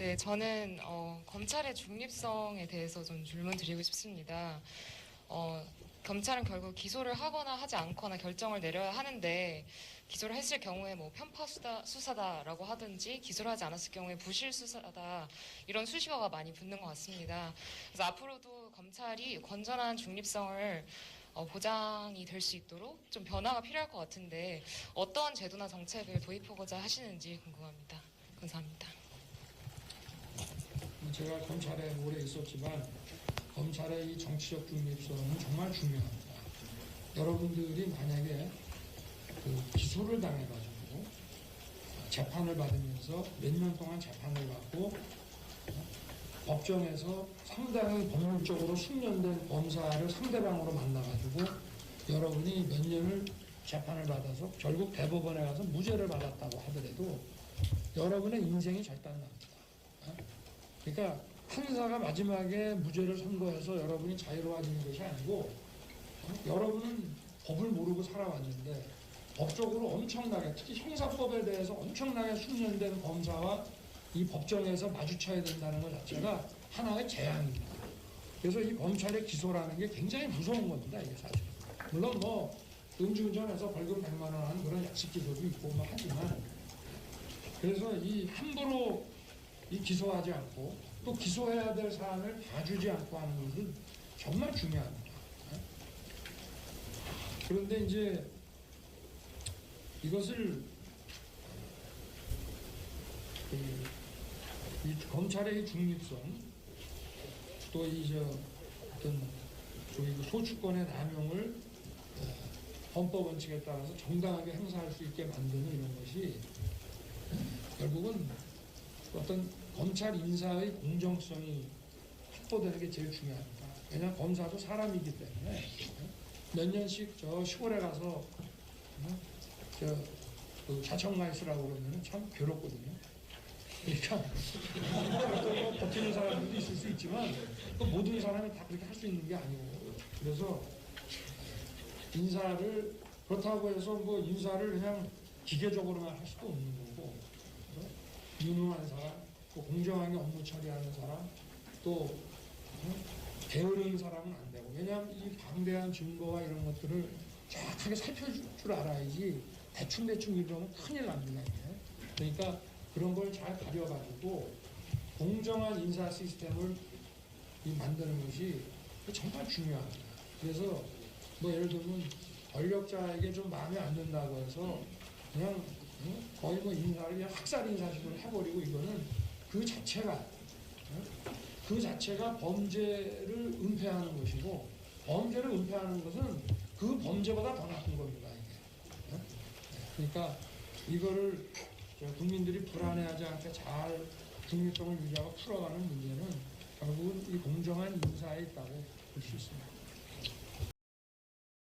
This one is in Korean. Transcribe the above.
네, 저는 검찰의 중립성에 대해서 좀 질문 드리고 싶습니다. 검찰은 결국 기소를 하거나 하지 않거나 결정을 내려야 하는데 기소를 했을 경우에 뭐 편파 수사다라고 하든지 기소를 하지 않았을 경우에 부실 수사다 이런 수식어가 많이 붙는 것 같습니다. 그래서 앞으로도 검찰이 건전한 중립성을 보장이 될 수 있도록 좀 변화가 필요할 것 같은데 어떤 제도나 정책을 도입하고자 하시는지 궁금합니다. 감사합니다. 제가 검찰에 오래 있었지만 검찰의 이 정치적 중립성은 정말 중요합니다. 여러분들이 만약에 기소를 당해가지고 재판을 받으면서 몇 년 동안 재판을 받고 법정에서 상당히 법률적으로 숙련된 검사를 상대방으로 만나가지고 여러분이 몇 년을 재판을 받아서 결국 대법원에 가서 무죄를 받았다고 하더라도 여러분의 인생이 절단납니다. 그러니까 판사가 마지막에 무죄를 선고해서 여러분이 자유로워지는 것이 아니고 여러분은 법을 모르고 살아왔는데 법적으로 엄청나게 특히 형사법에 대해서 엄청나게 숙련된 검사와 이 법정에서 마주쳐야 된다는 것 자체가 하나의 재앙입니다. 그래서 이 검찰의 기소라는 게 굉장히 무서운 겁니다. 이게 사실. 물론 뭐 음주운전해서 벌금 100만 원 하는 그런 약식 기소도 있고 뭐 하지만 그래서 이 함부로 이 기소하지 않고 또 기소해야 될 사안을 봐주지 않고 하는 것은 정말 중요합니다. 그런데 이제 이것을 이 검찰의 이 중립성 또 어떤 소추권의 남용을 헌법 원칙에 따라서 정당하게 행사할 수 있게 만드는 이런 것이 결국은 어떤 검찰 인사의 공정성이 확보되는 게 제일 중요합니다. 왜냐하면 검사도 사람이기 때문에 몇 년씩 저 시골에 가서 자청가 있으라고 그러면 참 괴롭거든요. 그러니까 또 버티는 사람들도 있을 수 있지만 또 모든 사람이 다 그렇게 할 수 있는 게 아니고 그래서 인사를 그렇다고 해서 뭐 인사를 그냥 기계적으로만 할 수도 없는 거고 유능한 사람, 또 공정하게 업무 처리하는 사람, 또 게으른 사람은 안 되고 왜냐하면 이 방대한 증거와 이런 것들을 정확하게 살펴줄 줄 알아야지 대충 이러면 큰일 납니다. 이게. 그러니까 그런 걸 잘 가려가지고 공정한 인사 시스템을 만드는 것이 정말 중요합니다. 그래서 뭐 예를 들면 권력자에게 좀 마음에 안 든다고 해서 그냥 거의 뭐 인사를 그냥 학살 인사식으로 해버리고 이거는 그 자체가 범죄를 은폐하는 것이고 범죄를 은폐하는 것은 그 범죄보다 더 나쁜 겁니다. 이게. 그러니까 이거를 국민들이 불안해하지 않게 잘 중립성을 유지하고 풀어가는 문제는 결국은 이 공정한 인사에 있다고 볼 수 있습니다.